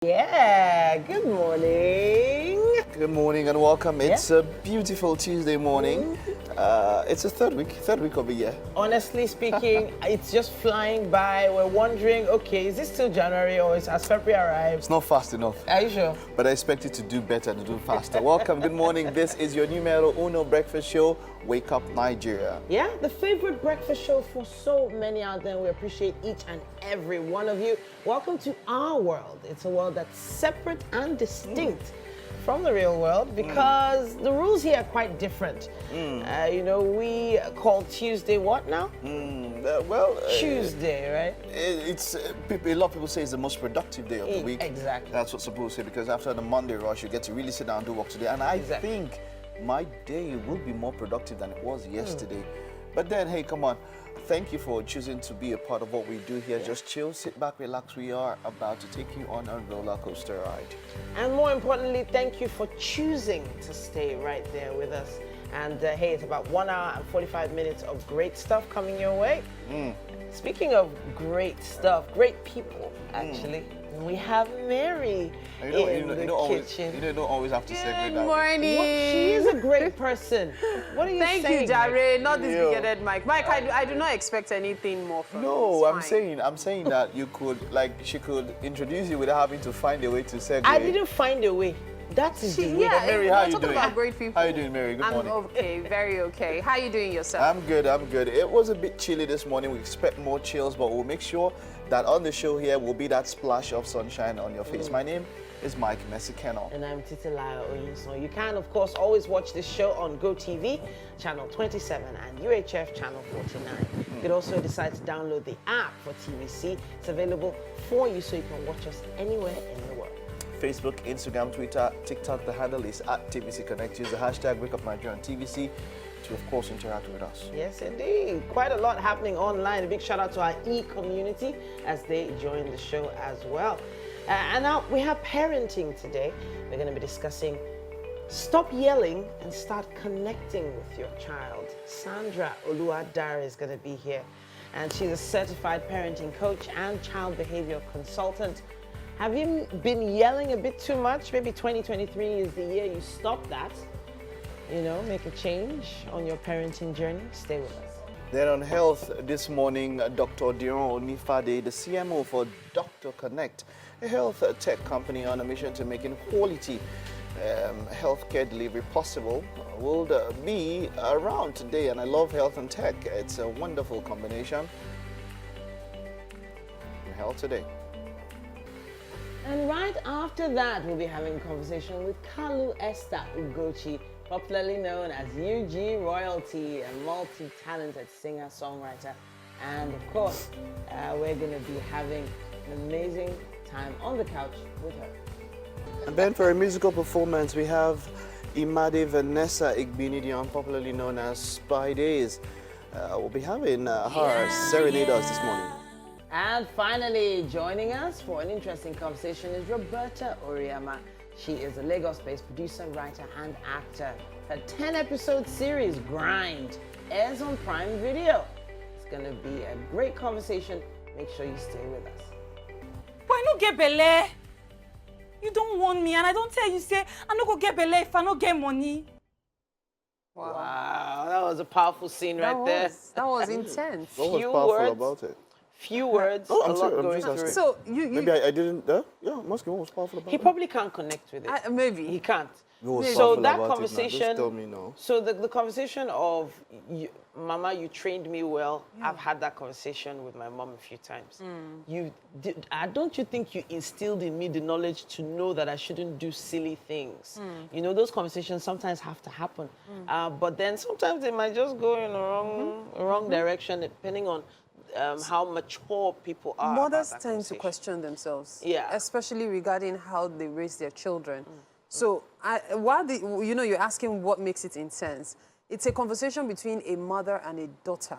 Yeah, good morning. Good morning and welcome. It's a beautiful Tuesday morning. It's a third week of the year. Honestly speaking, it's just flying by. We're wondering, okay, is this still January or has February arrived? It's not fast enough. Are you sure? But I expect it to do better, to do faster. Welcome, good morning. This is your numero uno breakfast show, Wake Up Nigeria. Yeah, the favorite breakfast show for so many out there. We appreciate each and every one of you. Welcome to our world. It's a world that's separate and distinct from the real world because the rules here are quite different. We call Tuesday what now? Tuesday, right? A lot of people say it's the most productive day of the week. Exactly. That's what's supposed to say, because after the Monday rush, you get to really sit down and do work today. And I think my day will be more productive than it was yesterday. But then, hey, come on. Thank you for choosing to be a part of what we do here. Just chill, sit back, relax. We are about to take you on a roller coaster ride. And more importantly, thank you for choosing to stay right there with us. And hey, it's about 1 hour and 45 minutes of great stuff coming your way. Speaking of great stuff, great people, actually, we have Mary in the kitchen. You don't always have to segue that. Good morning. She is a great person. What are you saying? Thank you, Jare. Not this Yeah. big-headed Mike. Mike, I do not expect anything more from you. No, It's fine. I'm saying that you could, she could introduce you without having to find a way to segue. I didn't find a way. That is the way. Yeah, Mary, we're how you talking doing? about great people. How you doing, Mary? Good I'm morning. okay, very okay. How you doing yourself? I'm good. It was a bit chilly this morning. We expect more chills, but we'll make sure that on the show here will be that splash of sunshine on your face. My name is Mike Messikeno. And I'm Titilaya Oyinson. You can, of course, always watch this show on GOTV, channel 27, and UHF, channel 49. You can also decide to download the app for TVC. It's available for you so you can watch us anywhere in the world. Facebook, Instagram, Twitter, TikTok. The handle is at TVC Connect. Use the hashtag Wake Up Nigeria on TVC to, of course, interact with us. Yes, indeed. Quite a lot happening online. A big shout out to our e-community as they join the show as well. And now we have parenting today. We're going to be discussing stop yelling and start connecting with your child. Sandra Oluwadare is going to be here, and she's a certified parenting coach and child behavior consultant. Have you been yelling a bit too much? Maybe 2023 is the year you stop that. Make a change on your parenting journey. Stay with us. Then on health this morning, Dr. Diron Onifade, the CMO for Dr. Connect, a health tech company on a mission to making quality healthcare delivery possible, will be around today. And I love health and tech. It's a wonderful combination. Health today. And right after that, we'll be having a conversation with Kalu Esther Ugochi, popularly known as UG Royalty, a multi-talented singer-songwriter. And of course, we're going to be having an amazing time on the couch with her. And then for a musical performance, we have Imade Vanessa Igbinidion, popularly known as Spy Days. We'll be having her serenade us this morning. And finally, joining us for an interesting conversation is Roberta Oriama. She is a Lagos-based producer, writer, and actor. Her 10-episode series, Grind, airs on Prime Video. It's going to be a great conversation. Make sure you stay with us. But I don't get belle. You don't want me, and I don't tell you, say, I don't go get belle if I don't get money. Wow, that was a powerful scene right there. That was intense. What was Few powerful words. about it? Few words, Oh, a I'm lot sorry, I'm going just through. asking. So Maybe I didn't. Yeah, I'm asking what was powerful about He it. probably can't connect with it. maybe. He can't. What was So powerful that about it now? conversation, Just tell me no. so the conversation of, Mama, you trained me well. I've had that conversation with my mom a few times. Don't you think you instilled in me the knowledge to know that I shouldn't do silly things? Those conversations sometimes have to happen. But then sometimes they might just go in a wrong direction, depending on how mature people are. Mothers about that tend to conversation. question themselves, especially regarding how they raise their children. So, you're asking what makes it intense. It's a conversation between a mother and a daughter.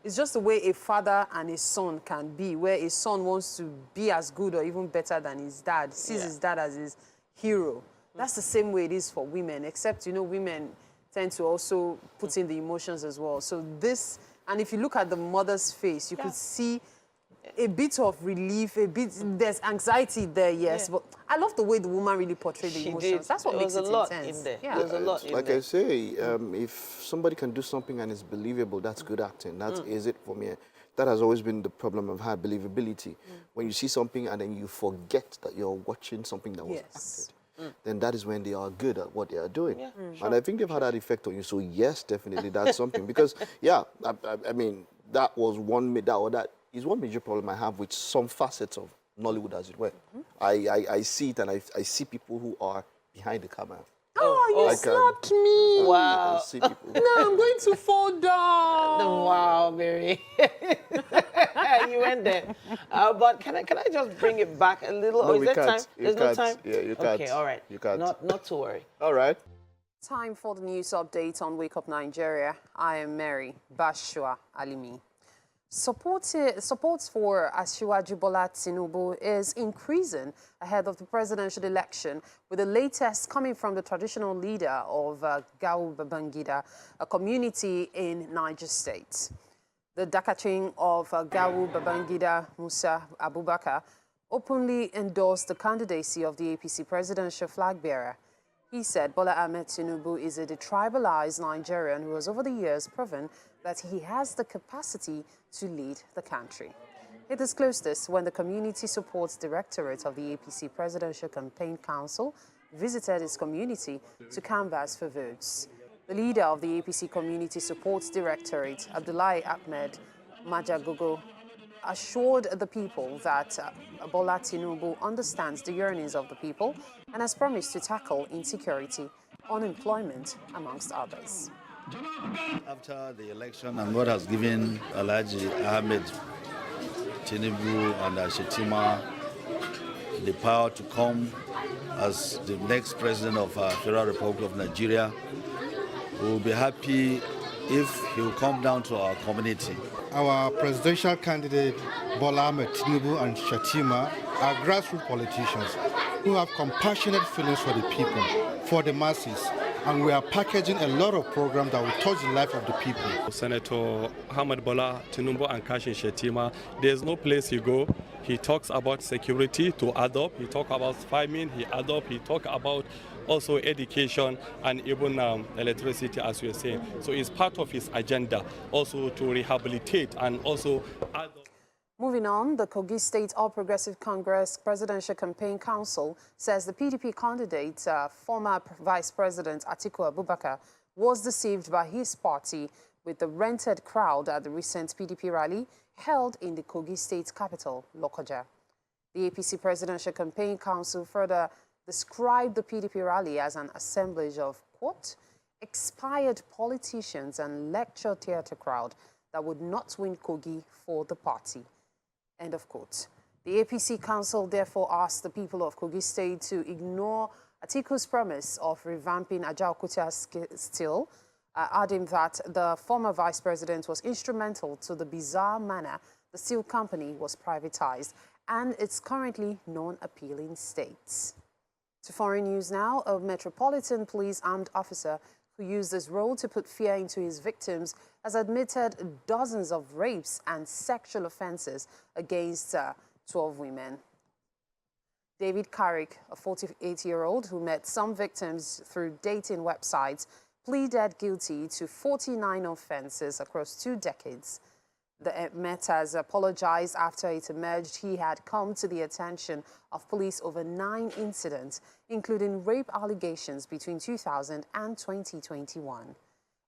It's just the way a father and a son can be, where a son wants to be as good or even better than his dad, sees his dad as his hero. That's the same way it is for women, except, women tend to also put in the emotions as well. So this, and if you look at the mother's face, you could see a bit of relief, there's anxiety there, yes, but I love the way the woman really portrayed the She emotions. did. That's what There makes was it a lot intense. in there. Yeah. There was a lot in Like there. I say, if somebody can do something and it's believable, that's good acting. That is it for me. That has always been the problem I've had, believability. When you see something and then you forget that you're watching something that was Yes. acted, then that is when they are good at what they are doing. Yeah, And I think they've had that effect on you. So yes, definitely that's something. Because, yeah, I mean, that was that is one major problem I have with some facets of Nollywood, as it were. I see it, and I see people who are behind the camera. Oh, you I can- slapped me. Wow. I see people. No, I'm going to fall down. Wow, Mary. You went there. But can I just bring it back a little? No, or is we there can't. time? You There's no can't. time? Yeah, you Okay, can't. all right. You can't. Not to worry. All right. Time for the news update on Wake Up Nigeria. I am Mary Bashua Alimi. Support for Asiwaju Bola Tinubu is increasing ahead of the presidential election, with the latest coming from the traditional leader of Gawo Babangida, a community in Niger State. The Dakatring of Gawo Babangida Musa Abubakar openly endorsed the candidacy of the APC presidential flag bearer. He said Bola Ahmed Tinubu is a detribalized Nigerian who has over the years proven that he has the capacity to lead the country. He disclosed this when the Community Supports Directorate of the APC Presidential Campaign Council visited his community to canvass for votes. The leader of the APC Community Supports Directorate, Abdullahi Ahmed Majagogo, assured the people that Bola Tinubu understands the yearnings of the people and has promised to tackle insecurity, unemployment, amongst others. After the election, and God has given Alhaji Ahmed Tinubu and Shetima the power to come as the next president of Federal Republic of Nigeria, we will be happy if he will come down to our community. Our presidential candidate, Bola Ahmed Tinubu and Shetima, are grassroots politicians who have compassionate feelings for the people, for the masses, and we are packaging a lot of programs that will touch the life of the people. Senator Ahmed Bola Tinubu and Kashin Shetima, there's no place he go. He talks about security to adopt, he talks about farming, he adopt, he talks about also education and even electricity, as we are saying. So it's part of his agenda also to rehabilitate and also adopt. Moving on, the Kogi State All Progressive Congress Presidential Campaign Council says the PDP candidate, former Vice President Atiku Abubakar, was deceived by his party with the rented crowd at the recent PDP rally held in the Kogi State capital, Lokoja. The APC Presidential Campaign Council further described the PDP rally as an assemblage of, quote, expired politicians and lecture theatre crowd that would not win Kogi for the party. End of quote. The APC Council therefore asked the people of Kogi State to ignore Atiku's promise of revamping Ajaokuta Steel, adding that the former vice president was instrumental to the bizarre manner the steel company was privatized and its currently non-appealing state. To foreign news now, a Metropolitan Police armed officer who used his role to put fear into his victims has admitted dozens of rapes and sexual offenses against 12 women. David Carrick, a 48-year-old who met some victims through dating websites, pleaded guilty to 49 offenses across 2 decades. The Met has apologized after it emerged he had come to the attention of police over 9 incidents, including rape allegations between 2000 and 2021.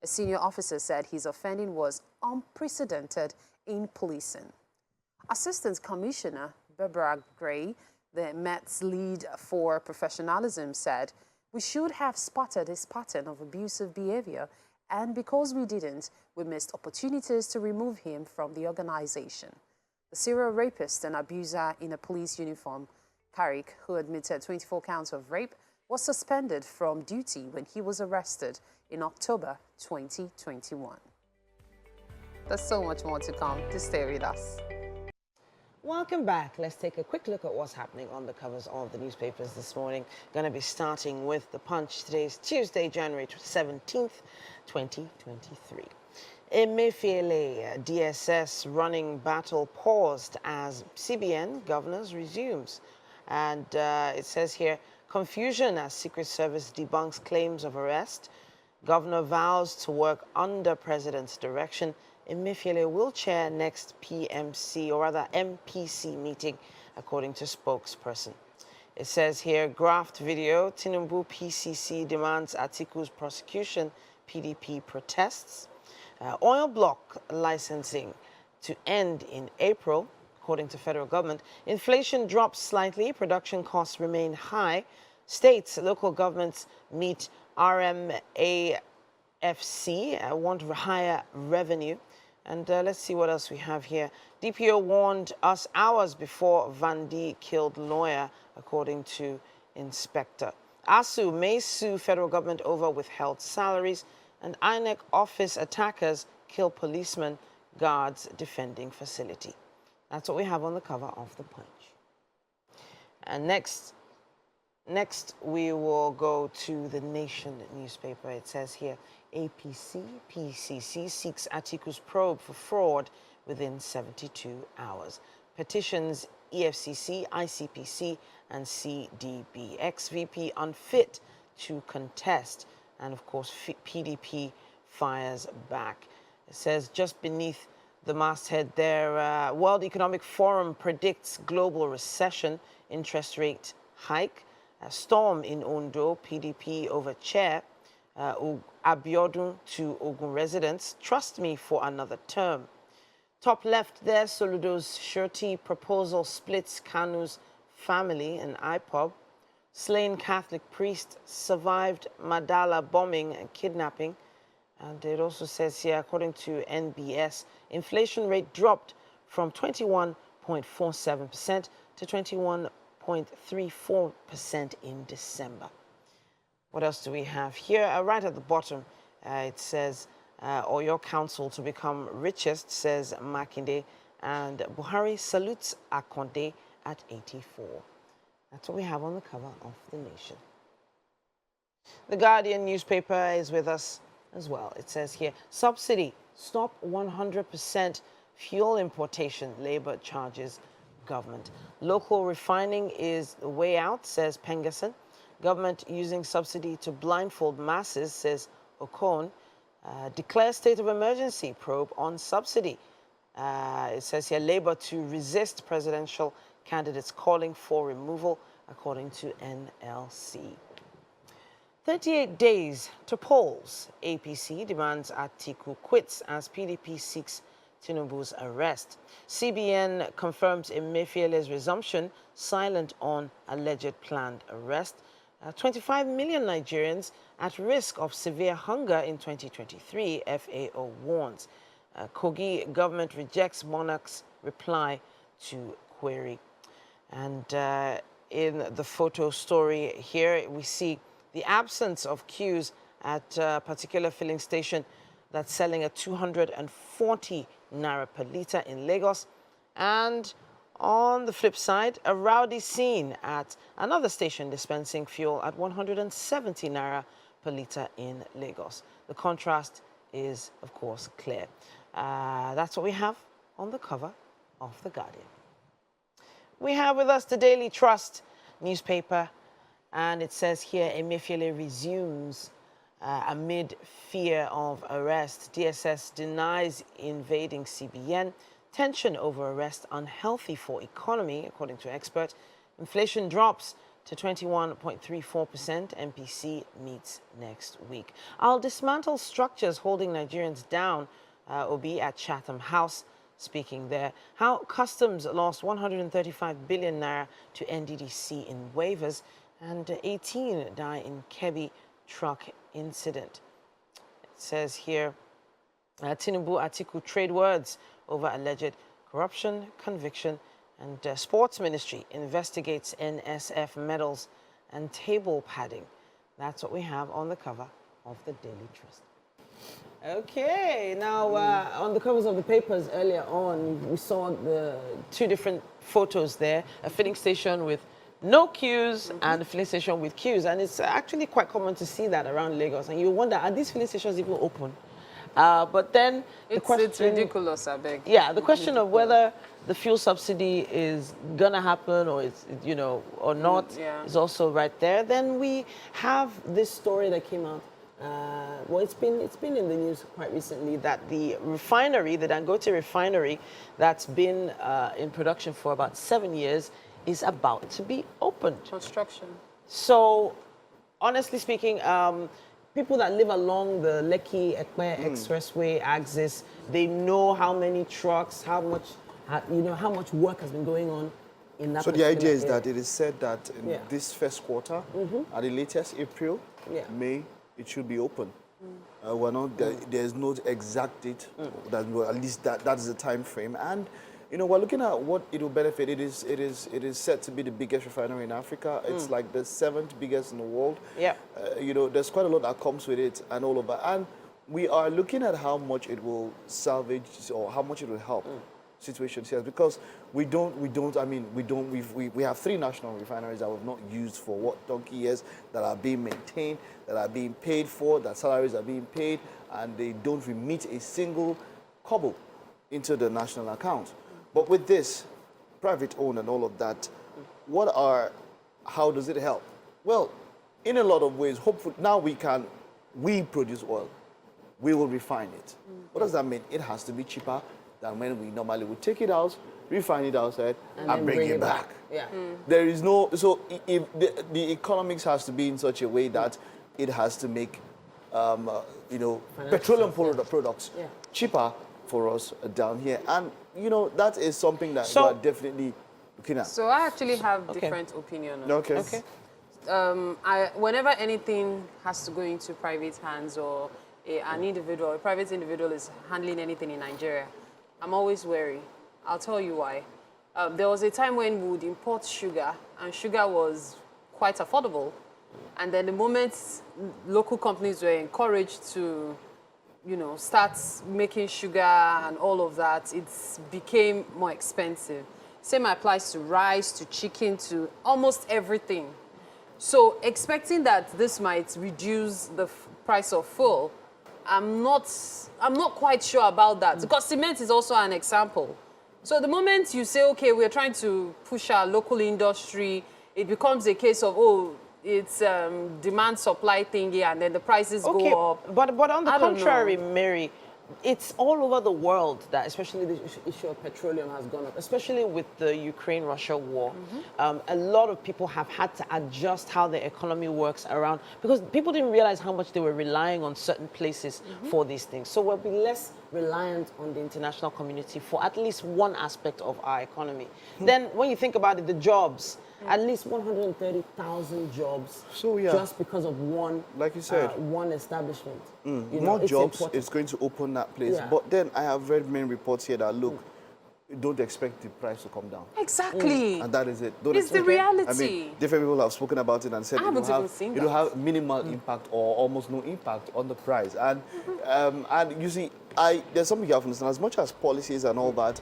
A senior officer said his offending was unprecedented in policing. Assistant Commissioner Barbara Gray, the Met's lead for professionalism, said, "We should have spotted this pattern of abusive behavior, and because we didn't, we missed opportunities to remove him from the organization." The serial rapist and abuser in a police uniform, Carrick, who admitted 24 counts of rape, was suspended from duty when he was arrested in October 2021. There's so much more to come. Just stay with us. Welcome back. Let's take a quick look at what's happening on the covers of the newspapers this morning. Going to be starting with The Punch. Today's Tuesday, January 17th, 2023. Emefiele DSS running battle paused as CBN governors resumes. And it says here, confusion as Secret Service debunks claims of arrest. Governor vows to work under President's direction. Emefiele will chair next PMC, or rather MPC meeting, according to spokesperson. It says here, graft video, Tinubu PCC demands Atiku's prosecution, PDP protests. Oil block licensing to end in April, according to federal government. Inflation drops slightly, production costs remain high. States, local governments meet RMAFC, want higher revenue. And let's see what else we have here. DPO warned us hours before Van D killed lawyer, according to inspector. ASU may sue federal government over withheld salaries. And INEC office attackers kill policemen, guards defending facility. That's what we have on the cover of The Punch. And next we will go to The Nation newspaper. It says here, PCC seeks Atiku's probe for fraud within 72 hours. Petitions EFCC, ICPC, and CDB. Ex-VP unfit to contest. And of course, PDP fires back. It says just beneath the masthead there, World Economic Forum predicts global recession, interest rate hike, storm in Ondo, PDP over chair, Abiodun to Ogun residents, trust me for another term. Top left there, Soludo's surety proposal splits Kanu's family and IPOB. Slain Catholic priest survived Madala bombing and kidnapping. And it also says here, according to NBS, inflation rate dropped from 21.47% to 21.34% in December. What else do we have here? Right at the bottom, it says, Oyo Council to become richest, says Makinde, and Buhari salutes Akonde at 84. That's what we have on the cover of The Nation. The Guardian newspaper is with us as well. It says here, subsidy, stop 100% fuel importation, labor charges government. Local refining is the way out, says Pengerson. Government using subsidy to blindfold masses, says Okon. Declare state of emergency, probe on subsidy. It says here, labor to resist presidential candidates calling for removal, according to NLC. 38 days to polls. APC demands Atiku quits as PDP seeks Tinubu's arrest. CBN confirms Emefiele's resumption, silent on alleged planned arrest. 25 million Nigerians at risk of severe hunger in 2023, FAO warns. Kogi government rejects monarch's reply to query. And in the photo story here, we see the absence of queues at a particular filling station that's selling at 240 naira per litre in Lagos. And on the flip side, a rowdy scene at another station dispensing fuel at 170 naira per litre in Lagos. The contrast is, of course, clear. That's what we have on the cover of The Guardian. We have with us the Daily Trust newspaper, and it says here, Emefiele resumes amid fear of arrest. DSS denies invading CBN. Tension over arrest unhealthy for economy, according to expert. Inflation drops to 21.34%. MPC meets next week. I'll dismantle structures holding Nigerians down, Obi at Chatham House. Speaking there, how customs lost 135 billion naira to NDDC in waivers, and 18 die in Kebbi truck incident. It says here, Tinubu Atiku trade words over alleged corruption, conviction, and sports ministry investigates NSF medals and table padding. That's what we have on the cover of the Daily Trust. Okay, now on the covers of the papers earlier on, we saw the two different photos there, a filling station with no queues and a filling station with queues. And it's actually quite common to see that around Lagos. And you wonder, are these filling stations even open? But then the question... It's ridiculous, I beg. Yeah, the question of whether the fuel subsidy is gonna happen or it's, you know, or not yeah. is also right there. Then we have this story that came out. Well, it's been in the news quite recently that the refinery, the Dangote refinery, that's been in production for about 7 years, is about to be opened. Construction. So, honestly speaking, people that live along the Lekki-Ekpe Expressway axis, they know how many trucks, how much work has been going on in that. So the idea is area. that it is said that in this first quarter, at the latest April, May, it should be open. We're not there's no exact date. That well, at least that is the time frame. And you know, we're looking at what it will benefit. It is set to be the biggest refinery in Africa. It's like the 7th biggest in the world. Yeah. You know, there's quite a lot that comes with it and all of that. And we are looking at how much it will salvage or how much it will help situations here, because we have 3 national refineries that we've not used for what donkey years, that are being maintained, that are being paid for, that salaries are being paid, and they don't remit a single kobo into the national account. But with this private owned and all of that, how does it help? Well, in a lot of ways, hopefully now we produce oil, we will refine it. What does that mean? It has to be cheaper than when we normally would take it out, refine it outside, and bring it back. Yeah. There is no, so if the economics has to be in such a way that it has to make, you know, petroleum products cheaper for us down here. And, you know, that is something that we are definitely looking at. So I actually have different opinion on it. Okay. Whenever anything has to go into private hands or a private individual is handling anything in Nigeria, I'm always wary. I'll tell you why. There was a time when we would import sugar, and sugar was quite affordable. And then the moment local companies were encouraged to, you know, start making sugar and all of that, it became more expensive. Same applies to rice, to chicken, to almost everything. So expecting that this might reduce the price of fuel, I'm not quite sure about that, because cement is also an example. So the moment you say, okay, we're trying to push our local industry, it becomes a case of, oh, it's demand supply thingy, and then the prices go up. But on the contrary, Mary, it's all over the world that especially the issue of petroleum has gone up, especially with the Ukraine-Russia war. A lot of people have had to adjust how their economy works around, because people didn't realize how much they were relying on certain places for these things. So we'll be less reliant on the international community for at least one aspect of our economy. Then when you think about it, the jobs, at least 130,000 jobs just because of one, like you said, one establishment. You More know, jobs is going to open that place. Yeah. But then I have read many reports here that, look, don't expect the price to come down. Exactly. And that is it. It's the reality. I mean, different people have spoken about it and said it will have minimal impact or almost no impact on the price. And and you see, there's something you have to understand. As much as policies and all that,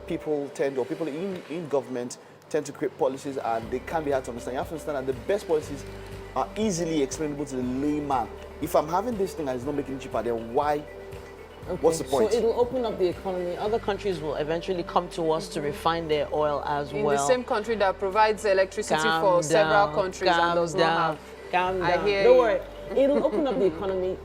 people in government tend to create policies and they can be hard to understand. You have to understand that the best policies are easily explainable to the layman. If I'm having this thing and it's not making it cheaper, then why? What's the point? So it'll open up the economy. Other countries will eventually come to us to refine their oil as well. In the same country that provides electricity for several countries and does not have. Calm down. I hear Don't you. worry. It'll open up the economy.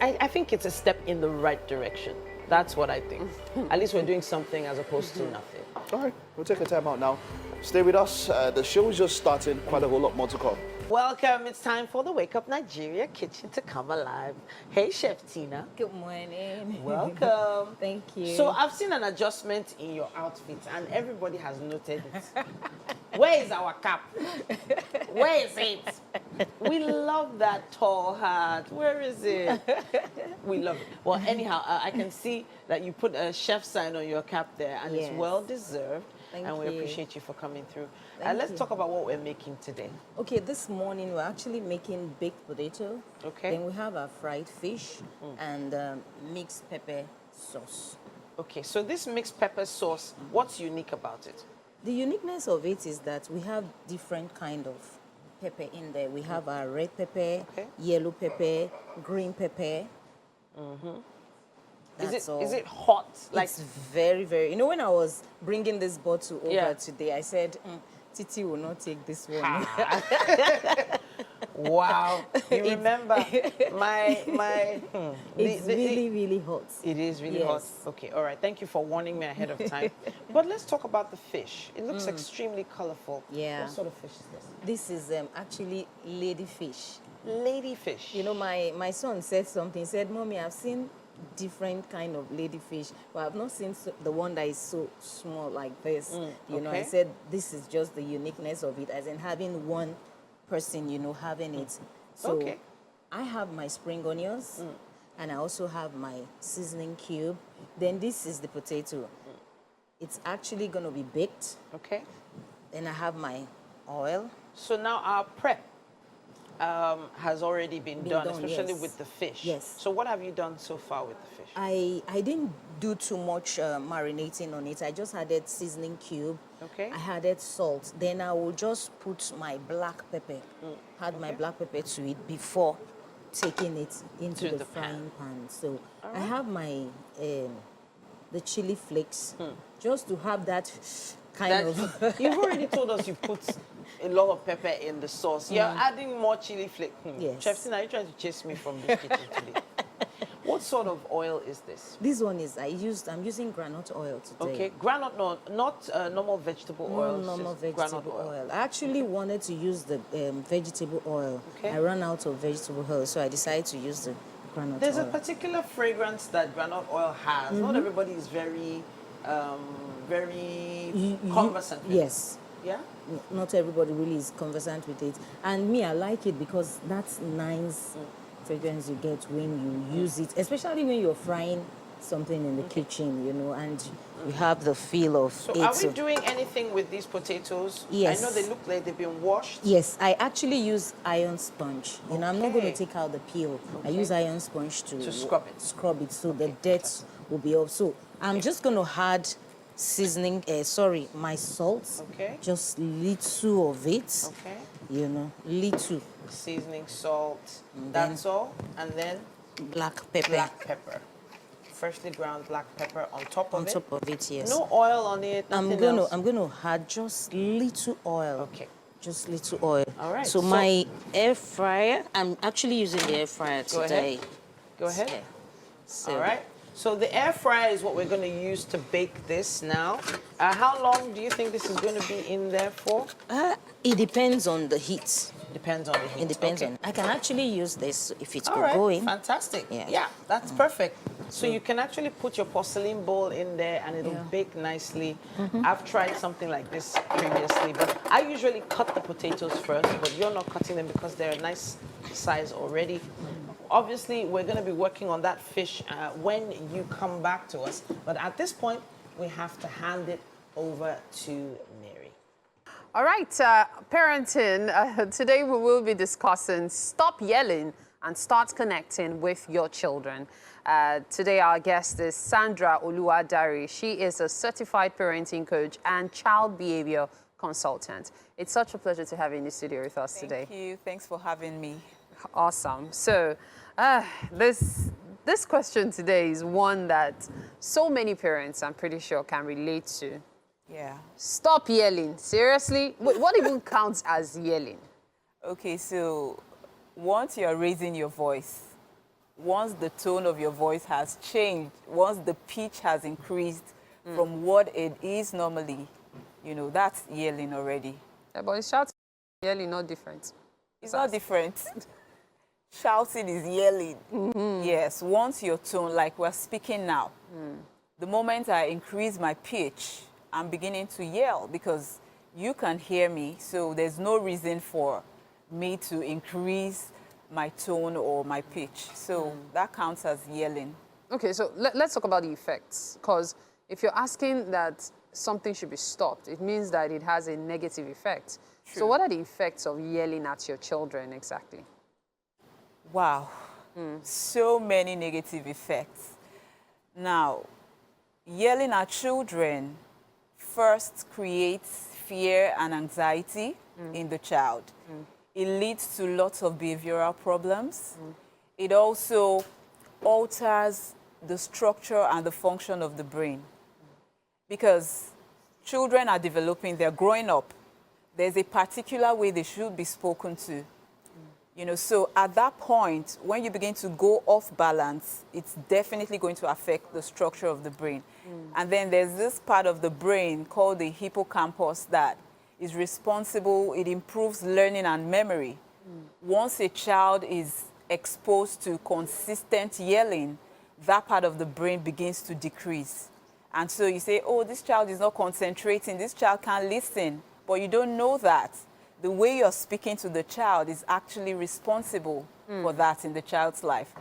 I think it's a step in the right direction. That's what I think. At least we're doing something as opposed to nothing. All right, we'll take a time out now. Stay with us. The show is just starting. Quite a whole lot more to come. Welcome. It's time for the Wake Up Nigeria kitchen to come alive. Hey, Chef Tina. Good morning. Welcome. Thank you. So I've seen an adjustment in your outfit, and everybody has noted it. Where is our cap? Where is it? We love that tall hat. Where is it? We love it. Well, anyhow, I can see that you put a chef sign on your cap there, and it's Yes. well deserved. Thank and we you. appreciate you for coming through. Thank Let's you. talk about what we're making today. Okay, this morning we're actually making baked potato. Okay. Then we have our fried fish and mixed pepper sauce. Okay, so this mixed pepper sauce, what's unique about it? The uniqueness of it is that we have different kind of pepper in there. We have our red pepper, Okay. yellow pepper, green pepper, That's all. Is it hot? Like, It's very, very... You know, when I was bringing this bottle over Yeah. today, I said, Titi will not take this one. wow. You remember my It's really, really hot. It is really hot. Yes. Okay, all right. Thank you for warning me ahead of time. But let's talk about the fish. It looks extremely colorful. Yeah. What sort of fish is this? This is actually ladyfish. Ladyfish. You know, my son said something. He said, Mommy, I've seen different kind of ladyfish, but I've not seen the one that is so small like this. You know, I okay. said, this is just the uniqueness of it, as in having one person, you know, having it. So Okay. I have my spring onions, and I also have my seasoning cube. Then this is the potato. It's actually going to be baked. Okay. Then I have my oil. So now our prep has already been done, especially yes. with the fish. Yes. So what have you done so far with the fish? I didn't do too much marinating on it. I just added seasoning cube. Okay. I added salt. Then I will just put my black pepper. Add my black pepper to it before taking it into To the the pan. frying pan. So I have my the chili flakes just to have that kind of. You've already told us you put a lot of pepper in the sauce. You're adding more chili flake. Yes. Chef Tina, are you trying to chase me from this kitchen today? What sort of oil is this? This one is I'm using granite oil today. Okay, granite, no, not normal vegetable oil. No normal just granite vegetable oil. I actually wanted to use the vegetable oil. Okay. I ran out of vegetable oil, so I decided to use the granite There's oil. a particular fragrance that granite oil has. Not everybody is very, very conversant with it. Yes. Yeah? Not everybody really is conversant with it. And me, I like it because that's nice fragrance you get when you use it, especially when you're frying something in the kitchen, you know, and you have the feel of So it. are we doing anything with these potatoes? Yes. I know they look like they've been washed. Yes, I actually use iron sponge. You know, I'm not going Okay. to take out the peel. I use iron sponge to scrub it. Scrub it so the dirt will be off. So I'm just going to add seasoning, my salt. Okay. Just little of it. Okay. You know, little. Seasoning, salt, that's all. And then Black pepper. black pepper. Freshly ground black pepper on top of On it. top of it, yes. No oil on it, nothing else. I'm gonna add just little oil. Okay. Just little oil. All right, So, so- my air fryer, I'm actually using the air fryer Go today. ahead. Go ahead. Yeah. So All right. So the air fryer is what we're going to use to bake this now. How long do you think this is going to be in there for? It depends on the heat. Depends on the heat. It depends Okay. on. I can actually use this if it's All right, going. fantastic. Yeah. Yeah, that's perfect. So you can actually put your porcelain bowl in there and it'll Yeah. bake nicely. I've tried something like this previously, but I usually cut the potatoes first, but you're not cutting them because they're a nice size already. Obviously, we're going to be working on that fish when you come back to us. But at this point, we have to hand it over to Mary. All right, parenting. Today we will be discussing stop yelling and start connecting with your children. Today our guest is Sandra Oluwadari. She is a certified parenting coach and child behavior consultant. It's such a pleasure to have you in the studio with us today. Thank you. Thanks for having me. Awesome. So this question today is one that so many parents, I'm pretty sure, can relate to. Yeah. Stop yelling. Seriously? What even counts as yelling? Okay, so once you're raising your voice, once the tone of your voice has changed, once the pitch has increased from what it is normally, you know, that's yelling already. Yeah, but it's shouting, yelling, not different. It's not different. Shouting is yelling. Yes, once your tone, like we're speaking now, the moment I increase my pitch, I'm beginning to yell because you can hear me, so there's no reason for me to increase my tone or my pitch. So that counts as yelling. Okay, so let's talk about the effects. Because if you're asking that something should be stopped, it means that it has a negative effect. So True. what are the effects of yelling at your children exactly? Wow, so many negative effects. Now, yelling at children first creates fear and anxiety in the child. It leads to lots of behavioral problems. It also alters the structure and the function of the brain. Because children are developing, they're growing up. There's a particular way they should be spoken to. You know, so at that point, when you begin to go off balance, it's definitely going to affect the structure of the brain. And then there's this part of the brain called the hippocampus that is responsible, it improves learning and memory. Once a child is exposed to consistent yelling, that part of the brain begins to decrease. And so you say, oh, this child is not concentrating, this child can't listen, but you don't know that. The way you're speaking to the child is actually responsible for that in the child's life.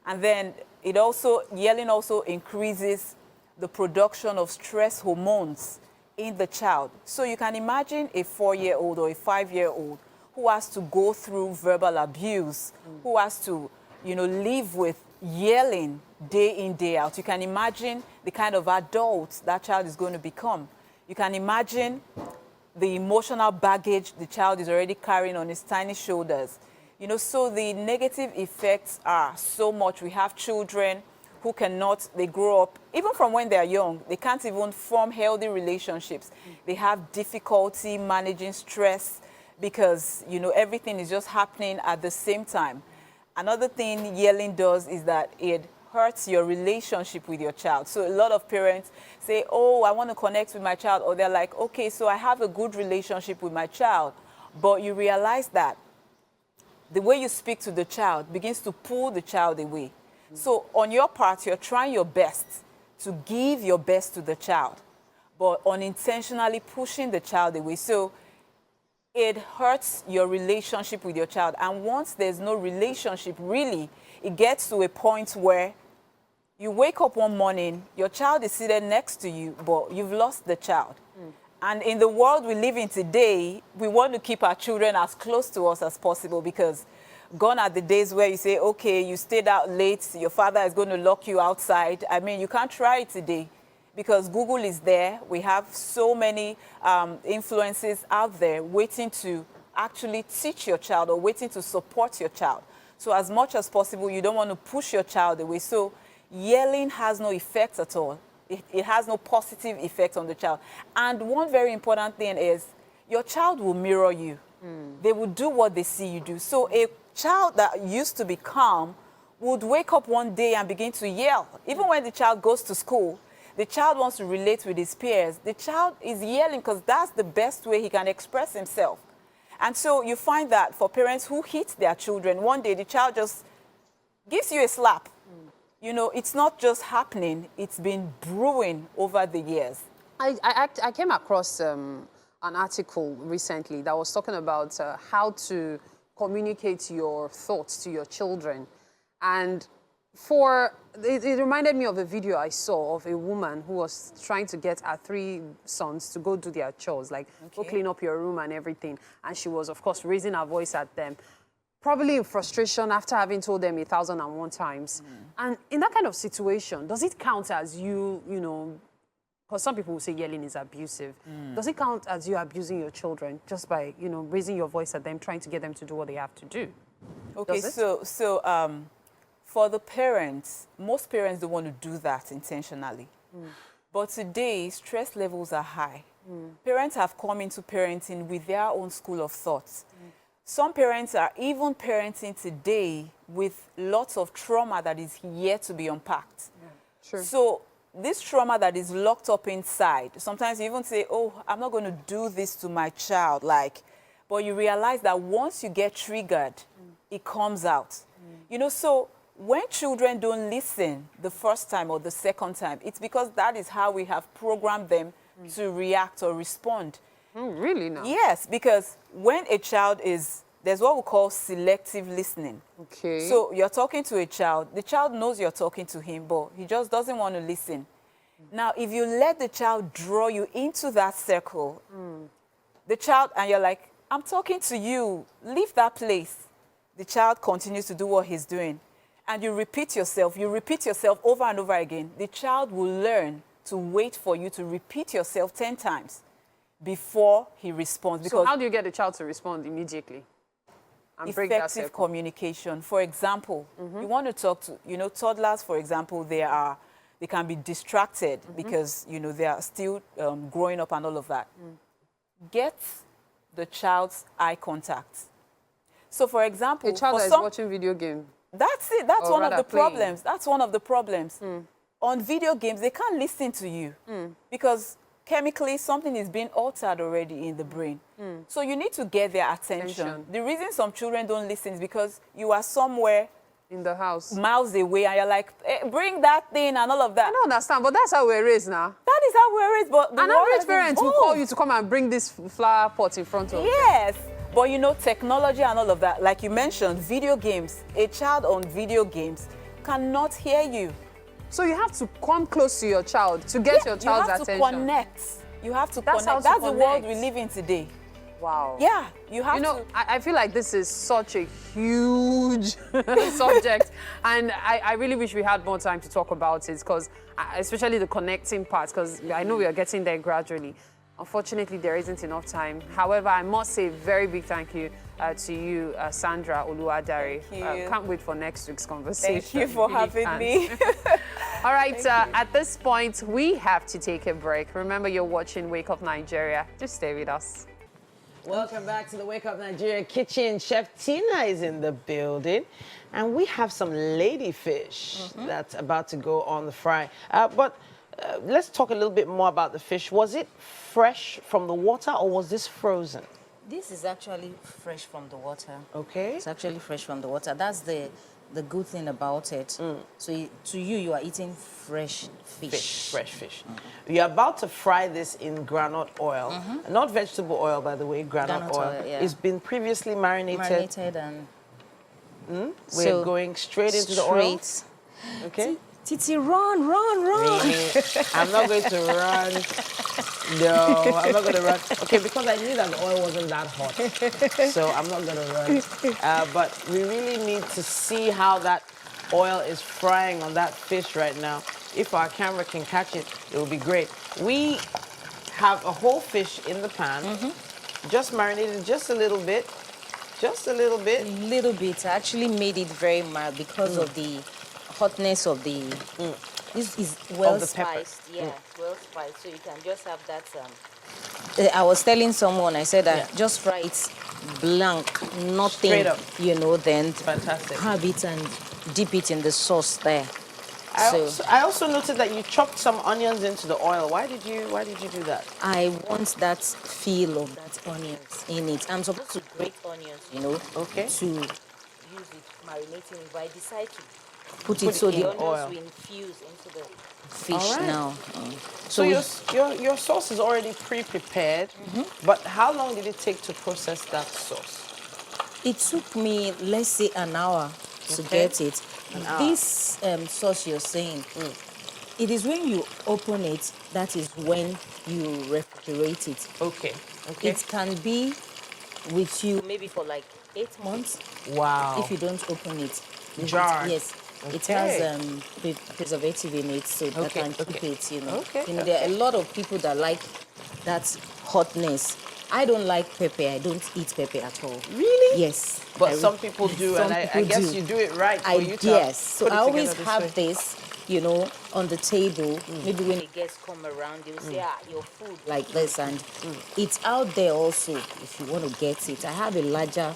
And then yelling also increases the production of stress hormones in the child. So you can imagine a 4-year-old or a 5-year-old who has to go through verbal abuse, who has to, you know, live with yelling day in, day out. You can imagine the kind of adult that child is going to become. You can imagine the emotional baggage the child is already carrying on his tiny shoulders. You know, so the negative effects are so much. We have children who cannot, they grow up, even from when they're young, they can't even form healthy relationships. They have difficulty managing stress because, you know, everything is just happening at the same time. Another thing yelling does is that it hurts your relationship with your child. So a lot of parents say, oh, I want to connect with my child. Or they're like, okay, so I have a good relationship with my child. But you realize that the way you speak to the child begins to pull the child away. So on your part, you're trying your best to give your best to the child, but unintentionally pushing the child away. So it hurts your relationship with your child. And once there's no relationship, really, it gets to a point where you wake up one morning, your child is seated next to you, but you've lost the child. And in the world we live in today, we want to keep our children as close to us as possible because gone are the days where you say, okay, you stayed out late, your father is going to lock you outside. I mean, you can't try it today because Google is there. We have so many influences out there waiting to actually teach your child or waiting to support your child. So as much as possible, you don't want to push your child away. So yelling has no effect at all. It has no positive effect on the child. And one very important thing is your child will mirror you. They will do what they see you do. So a child that used to be calm would wake up one day and begin to yell. Even when the child goes to school, the child wants to relate with his peers. The child is yelling because that's the best way he can express himself. And so you find that for parents who hit their children, one day the child just gives you a slap. You know, it's not just happening, it's been brewing over the years. I came across an article recently that was talking about how to communicate your thoughts to your children. And it reminded me of a video I saw of a woman who was trying to get her 3 sons to go do their chores, like go clean up your room and everything. And she was, of course, raising her voice at them, probably in frustration after having told them 1,001 times. And in that kind of situation, does it count as you know, because some people will say yelling is abusive. Does it count as you abusing your children just by, you know, raising your voice at them, trying to get them to do what they have to do? Okay, so for the parents, most parents don't want to do that intentionally. But today, stress levels are high. Parents have come into parenting with their own school of thoughts. Some parents are even parenting today with lots of trauma that is yet to be unpacked. Sure. So this trauma that is locked up inside, sometimes you even say, oh, I'm not going to do this to my child, but you realize that once you get triggered, it comes out. You know, so when children don't listen the first time or the second time, it's because that is how we have programmed them to react or respond. Really now? Yes, because when a child there's what we call selective listening. Okay. So you're talking to a child, the child knows you're talking to him, but he just doesn't want to listen. Now, if you let the child draw you into that circle, the child, and you're like, I'm talking to you, leave that place. The child continues to do what he's doing. And you repeat yourself over and over again. The child will learn to wait for you to repeat yourself 10 times before he responds. So how do you get the child to respond immediately? And break that effective circle. communication. For example, you want to talk to, toddlers, for example, they can be distracted because, they are still growing up and all of that. Get the child's eye contact. So, for example, A child that is watching video game. that's it. That's Or one of rather the problems. That's one of the problems. On video games, they can't listen to you because chemically something is being altered already in the brain. So you need to get their attention. The reason some children don't listen is because you are somewhere in the house, miles away, and you're like, bring that thing and all of that. I don't understand, but that's how we're raised now. That is how we're raised, but the An world average has parent will evolved. call you to come and bring this flower pot in front of Yes, but technology and all of that, like you mentioned, video games, a child on video games cannot hear you. So you have to come close to your child to get your child's attention. You have to connect. You have to That's how connect. to That's the world connect. we live in today. Wow. Yeah, you have to. I feel like this is such a huge subject, and I really wish we had more time to talk about it, because especially the connecting part, because I know we are getting there gradually. Unfortunately, there isn't enough time. However, I must say a very big thank you to you, Sandra Oluwadare. Thank you. Can't wait for next week's conversation. Thank you for Really having can't. me. All right, at this point, we have to take a break. Remember, you're watching Wake Up Nigeria. Just stay with us. Welcome back to the Wake Up Nigeria kitchen. Chef Tina is in the building, and we have some lady fish that's about to go on the fry. But let's talk a little bit more about the fish. Was it fresh from the water, or was this frozen? This is actually fresh from the water. Okay. It's actually fresh from the water. That's the good thing about it. So to you are eating fresh fish. Fresh fish. You're about to fry this in groundnut oil. Not vegetable oil, by the way, groundnut oil. Yeah. It's been previously marinated. And We're going straight into the oil. Okay. Titi, run. Really? I'm not going to run. No, I'm not going to run. Okay, because I knew that the oil wasn't that hot. So I'm not going to run. But we really need to see how that oil is frying on that fish right now. If our camera can catch it, it will be great. We have a whole fish in the pan, just marinated just a little bit. Just a little bit. Little bit. I actually made it very mild because of the hotness of the. This is well spiced. Yeah, well spiced. So you can just have that. I was telling someone, I said that just fry it blank, nothing. Straight up. Then Fantastic. have it and dip it in the sauce there. I also noted that you chopped some onions into the oil. Why did you do that? I want that feel of that onions in it. I'm supposed to grate onions, Okay. to use it, marinating it. But I decide to put it so in the onions oil. will infuse into the fish All right. now. So your sauce is already pre-prepared, but how long did it take to process that sauce? It took me, let's say, an hour to Okay. get it. An hour. This sauce you're saying, it is when you open it, that is when you refrigerate it. Okay. Okay. It can be with you maybe for like 8 months Wow. if you don't open it. Jar. Yes. It Okay. has preservative in it, so that Okay, can keep okay. it, Okay, There are a lot of people that like that hotness. I don't like pepper. I don't eat pepper at all. Really? Yes. But some people do, Some and I people guess do. you do it right for you to Yes. So put it I always together have this way. this, on the table. Maybe when the guests come around, they'll say, your food like this. And it's out there also if you want to get it. I have a larger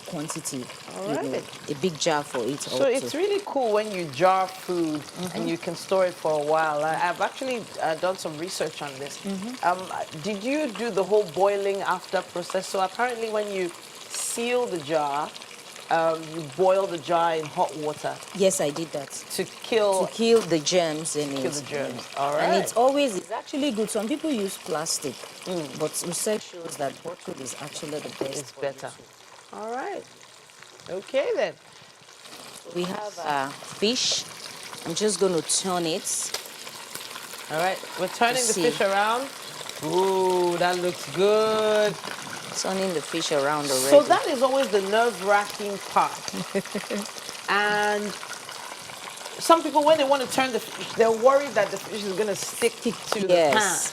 quantity, right. a big jar for it So also. it's really cool when you jar food and you can store it for a while. I've actually done some research on this. Did you do the whole boiling after process? So apparently when you seal the jar, you boil the jar in hot water Yes, I did that. to kill The germs in kill it. the germs. All right. And it's actually good. Some people use plastic, but research shows that bottle is actually the best. It's for you better. to- All right. Okay then. We have fish. I'm just going to turn it. All right. We're turning the See. fish around. Ooh, that looks good. Turning the fish around already. So that is always the nerve-wracking part. And some people, when they want to turn the fish, they're worried that the fish is going to stick to the pan. Yes.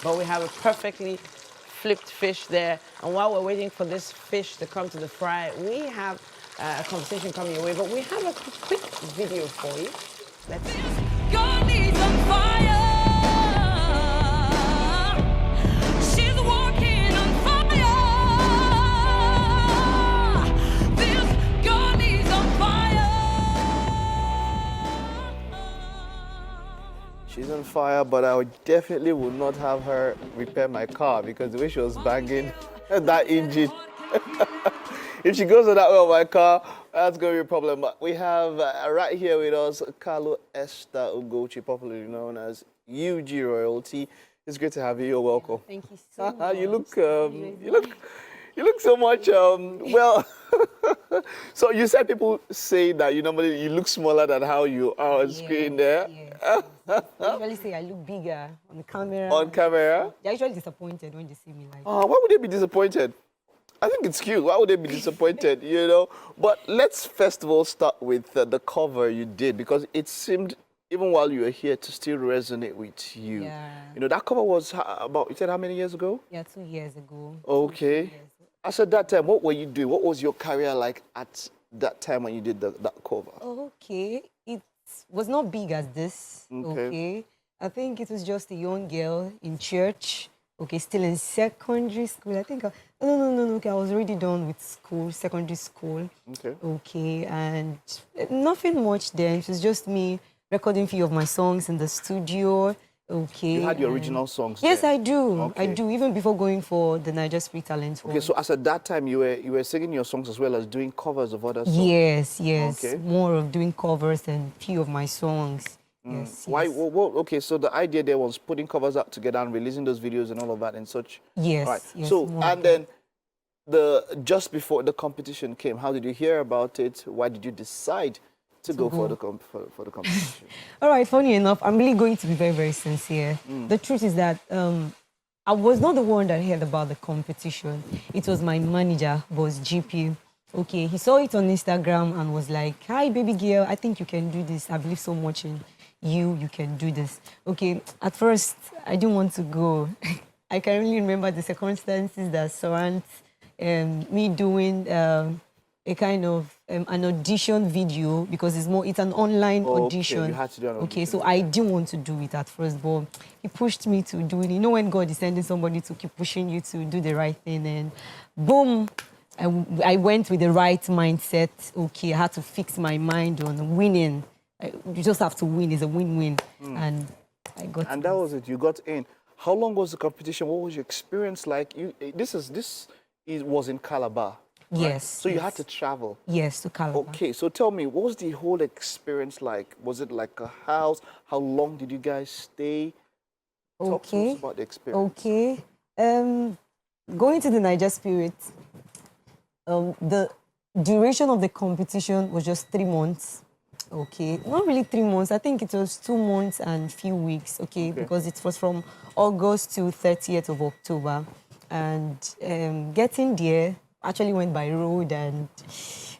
But we have a perfectly flipped fish there. And while we're waiting for this fish to come to the fry, we have a conversation coming your way, but we have a quick video for you. Let's see. God needs on fire. She's walking on fire. This God needs on fire. She's on fire, but I definitely would not have her repair my car because the way she was banging that engine. If she goes on that way on my car, that's going to be a problem. But we have right here with us Carlo Esther Ugochi, popularly known as UG Royalty. It's great to have you. You're welcome. Thank you so much. You look so much well. So you said people say that you look smaller than how you are on screen there. Yes. They usually say I look bigger on the camera. On camera? They're usually disappointed when they see me like. Why would they be disappointed? I think it's cute. Why would they be disappointed, But let's first of all start with the cover you did, because it seemed, even while you were here, to still resonate with you. Yeah. That cover was about, you said how many years ago? Yeah, 2 years ago. Okay. 2 years. As at that time, what were you doing? What was your career like at that time when you did that cover? Okay. It was not big as this. Okay. I think it was just a young girl in church. Okay, still in secondary school. I think, no. Okay, I was already done with school, secondary school. Okay. Okay, and nothing much then. It was just me recording a few of my songs in the studio. Okay. You had your original songs Yes, there. I do. Okay. I do, even before going for the Niger Street Talent. Okay, so as at that time, you were singing your songs as well as doing covers of other songs? Yes. Okay. More of doing covers and a few of my songs. Yes. Why? Yes. Okay, so the idea there was putting covers up together and releasing those videos and all of that and such. Yes. Right. Yes, So more and of then just before the competition came, how did you hear about it? Why did you decide to go for the competition? All right, funny enough, I'm really going to be very, very sincere. The truth is that I was not the one that heard about the competition. It was my manager, Boss GP. Okay, he saw it on Instagram and was like, "Hi, baby girl, I think you can do this. I believe so much in you. You can do this." Okay, at first, I didn't want to go. I can really remember the circumstances that surround me doing a kind of an audition video, because it's an online audition. You had to do an audition. Okay, so I didn't want to do it at first, but he pushed me to do it. You know when God is sending somebody to keep pushing you to do the right thing, and boom, I went with the right mindset. Okay, I had to fix my mind on winning. You just have to win. It's a win-win. And I got And that was it. You got in. How long was the competition? What was your experience like? This was in Calabar. Right? Yes. So you had to travel. Yes, to Calabar. Okay, so tell me, what was the whole experience like? Was it like a house? How long did you guys stay? Talk to us about the experience. Okay. Going to the Niger Spirit, the duration of the competition was just 3 months. Okay, not really 3 months. I think it was 2 months and few weeks. Okay, because it was from August to 30th of October, and getting there actually went by road, and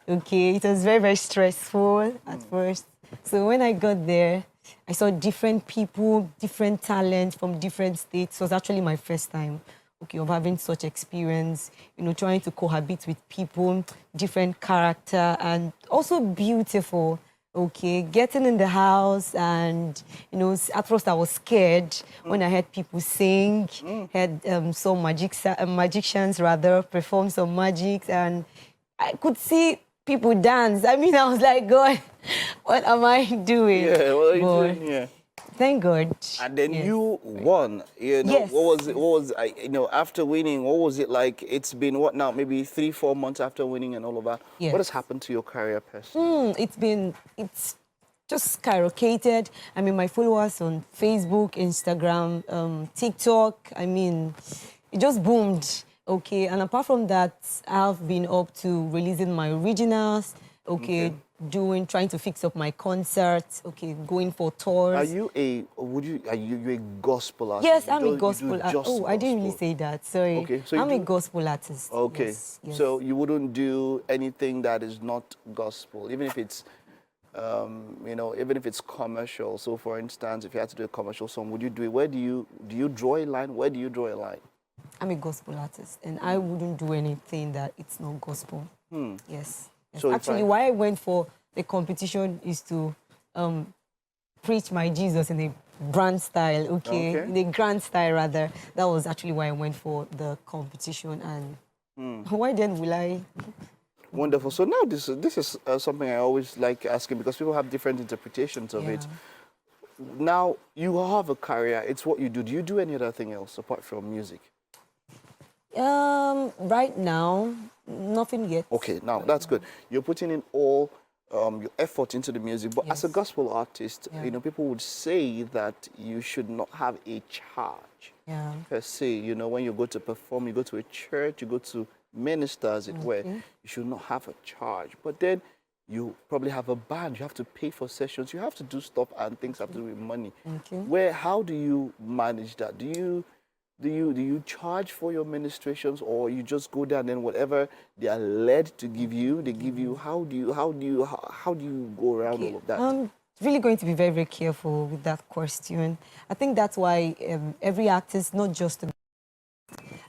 okay, it was very, very stressful at first. So when I got there, I saw different people, different talents from different states. It was actually my first time, okay, of having such experience, trying to cohabit with people, different character, and also beautiful. Okay, getting in the house, and at first I was scared when I heard people sing, heard some magicians perform some magic, and I could see people dance. I mean, I was like, God, what am I doing? Yeah, what are you doing? Yeah. Thank God. And then Yes. you won. Yes. What was after winning? What was it like? It's been what now? Maybe 3-4 months after winning and all of that. Yes. What has happened to your career, personally? It's just skyrocketed. I mean, my followers on Facebook, Instagram, TikTok. I mean, it just boomed. Okay, and apart from that, I've been up to releasing my originals. Okay. Trying to fix up my concerts, okay, going for tours. Are you a gospel artist? Yes, You I'm do- a you do gospel artist. just Oh, I didn't really gospel. say that, sorry. Okay, so you I'm a do- gospel artist. Okay, Yes, yes. so you wouldn't do anything that is not gospel, even if it's, even if it's commercial. So, for instance, if you had to do a commercial song, would you do it? Where do you draw a line? Where do you draw a line? I'm a gospel artist, and I wouldn't do anything that it's not gospel. Yes. So if Actually, why I went for the competition is to preach my Jesus in a brand style, okay? In a grand style, rather. That was actually why I went for the competition. And why then will I? Wonderful. So now this is something I always like asking because people have different interpretations of it. Now you have a career. It's what you do. Do you do any other thing else apart from music? Right now, nothing yet. Okay, now that's good. You're putting in all your effort into the music, but as a gospel artist, you know, people would say that you should not have a charge per se. You know, when you go to perform, you go to a church, you go to minister, as it were, you should not have a charge. But then you probably have a band, you have to pay for sessions, you have to do stuff, and things have to do with money. How do you manage that? Do you charge for your ministrations, or you just go there and then whatever they are led to give you, they give you? How do you go around all of that? I'm really going to be very, very careful with that question. I think that's why every artist, not just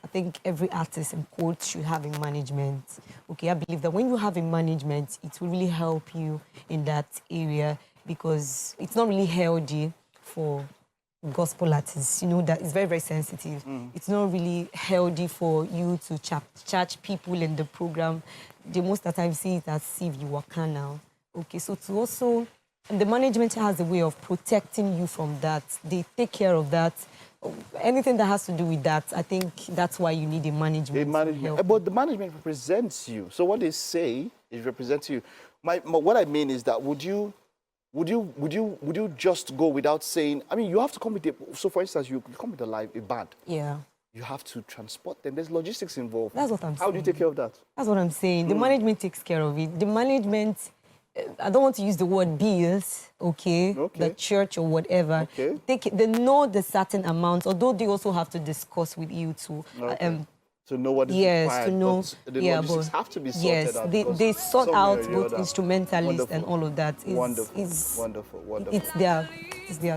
I think every artist and coach should have a management. Okay, I believe that when you have a management, it will really help you in that area, because it's not really healthy for gospel artists, you know, that is very, very sensitive. It's not really healthy for you to charge people in the program. They most of the time see it as if you are carnal. Okay, so to also, and the management has a way of protecting you from that. They take care of that. Anything that has to do with that, I think that's why you need a management. But the management represents you. So what they say, it represents you. What I mean is that would you just go without saying? I mean, you have to come with so for instance, you come with a band. Yeah. You have to transport them. There's logistics involved. That's what I'm saying. How do you take care of that? That's what I'm saying. The management takes care of it. The management, I don't want to use the word bills, okay? The church or whatever. They know the certain amount, although they also have to discuss with you to to know what is required. To know. But the logistics have to be sorted out. They sort out both instrumentalists and all of that. Wonderful. It's their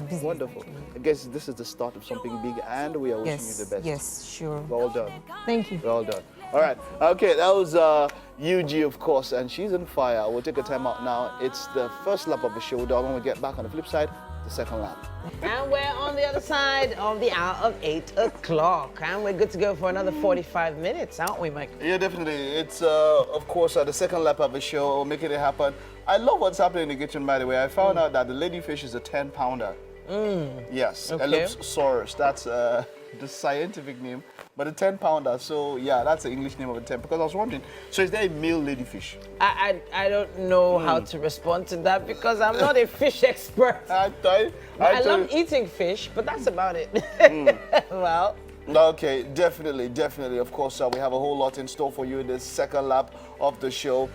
business. Wonderful. I guess this is the start of something big, and we are wishing you the best. Yes, sure. Well done. Thank you. Well done. All right. Okay, that was UG, of course, and she's on fire. We'll take a time out now. It's the first lap of the show. When we get back on the flip side, the second lap. And we're on the other side of the hour of 8 o'clock. And we're good to go for another 45 minutes, aren't we, Mike? Yeah, definitely. It's, of course, the second lap of the show, making it happen. I love what's happening in the kitchen, by the way. I found out that the ladyfish is a 10-pounder. Yes, Ellipsosaurus. That's the scientific name. But a 10-pounder, so yeah, that's the English name of a 10. Because I was wondering, so is there a male ladyfish? I don't know how to respond to that because I'm not a fish expert. I love eating fish, but that's about it. Well. Okay, definitely. Of course, we have a whole lot in store for you in this second lap of the show.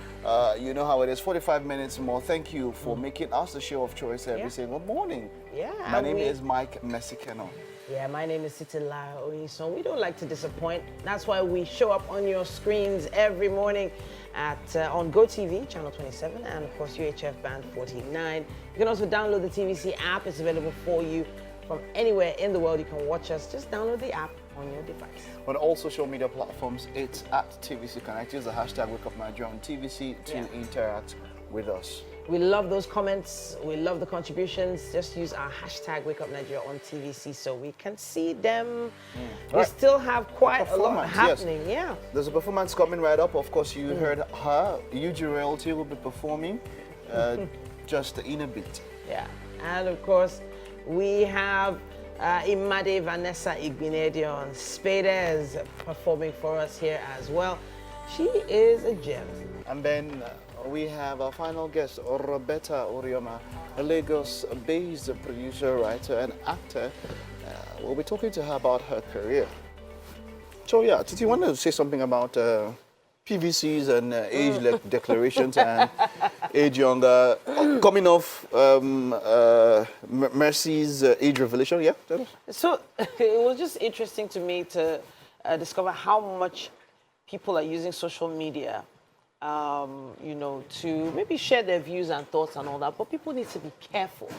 You know how it is, 45 minutes more. Thank you for making us the show of choice every single morning. Yeah. My name is Mike Mesikeno. Yeah, my name is Titilayo Oyison. We don't like to disappoint. That's why we show up on your screens every morning on GOTV, channel 27, and of course UHF band 49. You can also download the TVC app. It's available for you from anywhere in the world. You can watch us. Just download the app on your device. On all social media platforms, it's at TVC Connect. Use the hashtag WakeUpNigeria on TVC to interact with us. We love those comments. We love the contributions. Just use our hashtag WakeUpNigeria on TVC so we can see them. We still have quite a lot happening. Yes. Yeah. There's a performance coming right up. Of course, you heard her. UG Royalty will be performing just in a bit. Yeah. And of course, we have Imade Vanessa Igbinedion Spades performing for us here as well. She is a gem. And then we have our final guest, Roberta Orioma, a Lagos-based producer, writer, and actor. We'll be talking to her about her career. So yeah, Titi, you want to say something about PVCs and age declarations and age younger, coming off Mercy's age revelation, yeah? So it was just interesting to me to discover how much people are using social media, you know, to maybe share their views and thoughts and all that, but people need to be careful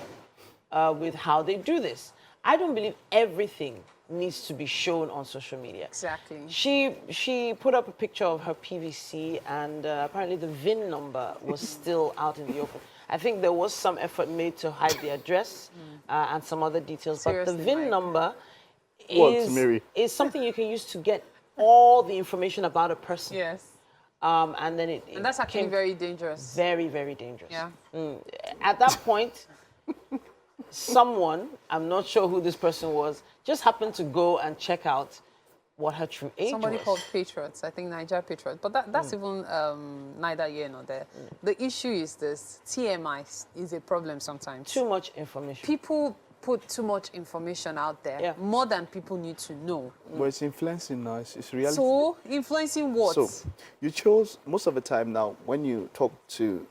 with how they do this. I don't believe everything needs to be shown on social media. Exactly. She put up a picture of her PVC, and apparently the VIN number was still out in the open. I think there was some effort made to hide the address and some other details, Seriously, but the VIN Mike. number Mary? is something you can use to get all the information about a person. Yes. And then And that's actually became very dangerous. very, very dangerous. Yeah. At that point, someone, I'm not sure who this person was, just happened to go and check out what her true age Somebody was. called Patriots, I think Niger Patriots. But that's even neither here nor there. The issue is this, TMI is a problem sometimes. Too much information. People put too much information out there, more than people need to know. But it's influencing now. It's reality. So, influencing what? So, you chose, most of the time now, when you talk to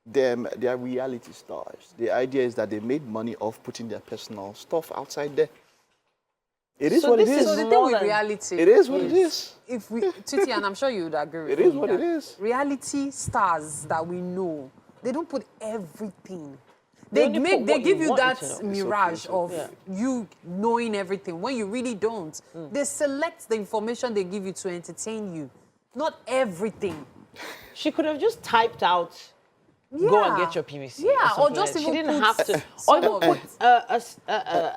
them, they are reality stars. The idea is that they made money off putting their personal stuff outside there. It is So what it this is. So the thing with reality, It is what it is. if we, Titi, and I'm sure you would agree with It me, is what it that is. reality stars that we know, they don't put everything. They They only put they what give you you want that you to know. mirage of you knowing everything when you really don't. They select the information they give you to entertain you, not everything. She could have just typed out, go and get your PVC. Yeah, or something just like that. even She didn't put have to. some Or even of put it.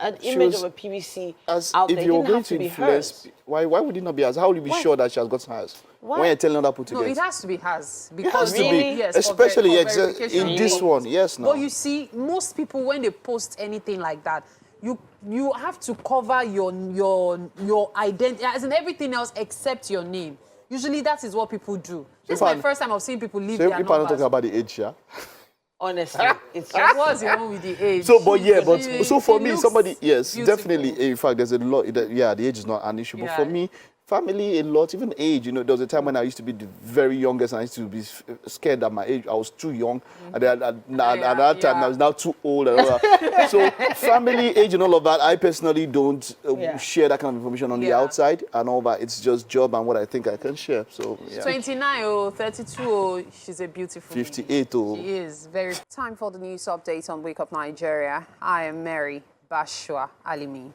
an She image was- of a PVC As out if there. It you're didn't going have to to be influence, hers. why would it not be hers? How will you be sure that she has gotten hers? Why? When you're telling other people to No, get it has to be hers. It Because has to Really? be, yes, for especially for in verification this reasons. one. Yes, no. But you see, most people, when they post anything like that, you have to cover your identity, as in everything else except your name. Usually, that is what people do. This is my first time I've seen people leave So their people are not numbers. talking about the age, yeah. Honestly, it's just. What's wrong with the age? So, but yeah, but She- so for she me, looks somebody, yes, beautiful. definitely. In fact, there's a lot. Yeah, the age is not an issue. But for Yeah. me, family, a lot, even age. You know, there was a time when I used to be the very youngest, and I used to be scared that my age, I was too young. And then at that time, I was now too old. And all that. So, family, age, and all of that, I personally don't share that kind of information on the outside and all that. It's just job and what I think I can share. So, yeah. 29 or 32 or she's a beautiful lady. 58 or. She is very. Time for the news update on Wake Up Nigeria. I am Mary Bashua Alimi.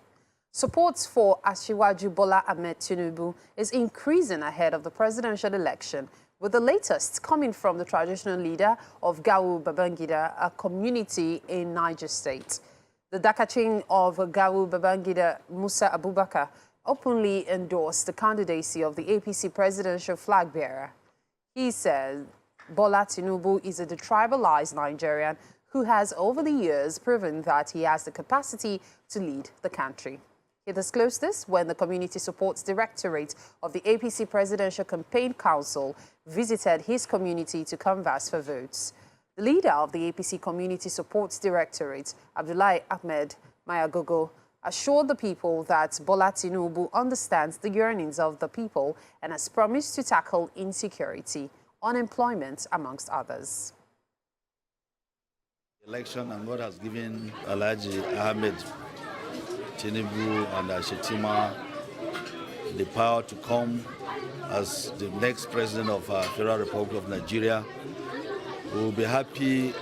Support for Asiwaju Bola Ahmed Tinubu is increasing ahead of the presidential election, with the latest coming from the traditional leader of Gawu Babangida, a community in Niger State. The Dakachin of Gawu Babangida, Musa Abubakar, openly endorsed the candidacy of the APC presidential flag bearer. He said Bola Tinubu is a detribalized Nigerian who has over the years proven that he has the capacity to lead the country. He disclosed this when the Community Supports Directorate of the APC Presidential Campaign Council visited his community to canvass for votes. The leader of the APC Community Supports Directorate, Abdullahi Ahmed Mayagogo, assured the people that Bola Tinubu understands the yearnings of the people and has promised to tackle insecurity, unemployment, amongst others. Election, and God has given Alhaji Ahmed Tinubu and Shetima the power to come as the next president of Federal Republic of Nigeria. We will be happy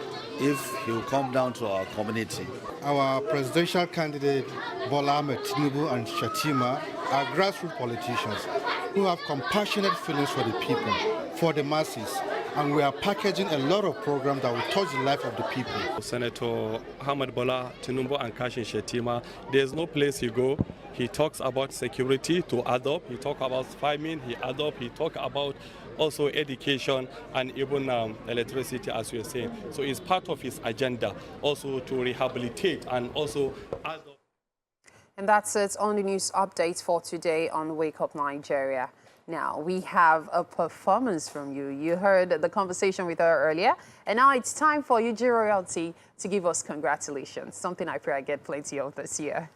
if he will come down to our community. Our presidential candidate, Bola Ahmed Tinubu and Shetima, are grassroots politicians who have compassionate feelings for the people, for the masses, and we are packaging a lot of programs that will touch the life of the people. Senator Ahmed Bola Tinubu and Kashin Shetima, there's no place he go. He talks about security to adopt. He talks about farming. He adopt. He talks about also education and even electricity, as you are saying. So it's part of his agenda also to rehabilitate and also adopt. And that's it on the news update for today on Wake Up Nigeria. Now, we have a performance from you. You heard the conversation with her earlier. And now it's time for you, G Royalty, to give us congratulations. Something I pray I get plenty of this year.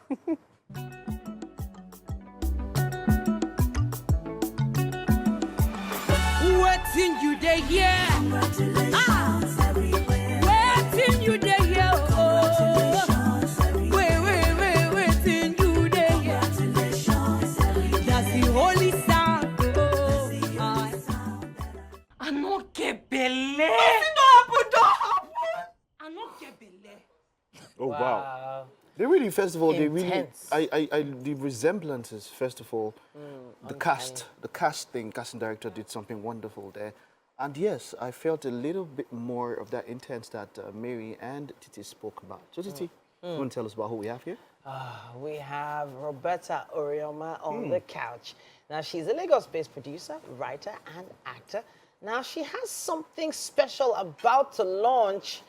What's in you day here? Congratulations everywhere. What's in you day here? Wait in you day here? Congratulations everywhere. That's the holy sound. I not get belly. Don't happen. I not get belly. Oh, wow. They really, first of all, Intense. the resemblances, first of all, the casting director did something wonderful there. And yes, I felt a little bit more of that intense that Mary and Titi spoke about. So Titi, you want to tell us about who we have here? We have Roberta Orioma on the couch. Now, she's a Lagos-based producer, writer, and actor. Now, she has something special about to launch,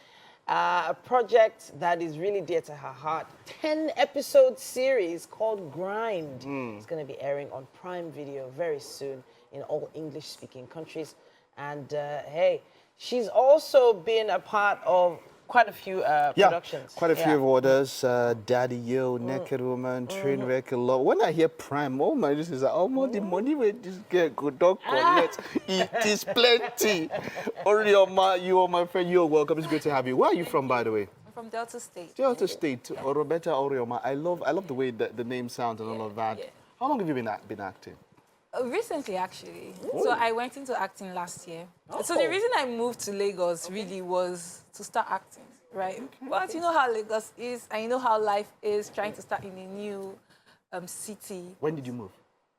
a project that is really dear to her heart. 10-episode series called Grind. It's going to be airing on Prime Video very soon in all English-speaking countries. And hey, she's also been a part of quite a few productions. Quite a few of orders. Daddy Yo, Naked Woman, Trainwreck, a lot. When I hear Prime, oh my, this is like, oh, the money we just get good dog collect. It is plenty. Orioma, you are my friend. You're welcome. It's great to have you. Where are you from, by the way? I'm from Delta State. Delta State. Roberta Orioma. I love the way that the name sounds and all of that. Yeah. How long have you been acting? Recently, actually. So I went into acting last year. So the reason I moved to Lagos really was to start acting, right? But you know how Lagos is, and you know how life is trying to start in a new city. When did you move?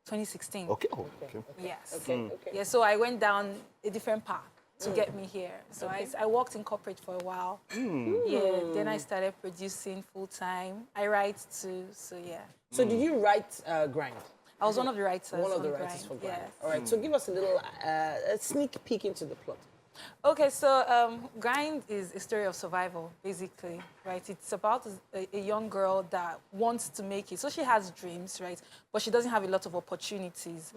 2016. Okay. Oh, okay. Yes. Yeah, so I went down a different path to get me here. So I worked in corporate for a while. Yeah, then I started producing full-time. I write too, so yeah. So did you write Grind? I was one of the writers. One of the on writers for Grind. Yes. All right, so give us a little a sneak peek into the plot. Okay, so Grind is a story of survival, basically, right? It's about a young girl that wants to make it. So she has dreams, right? But she doesn't have a lot of opportunities.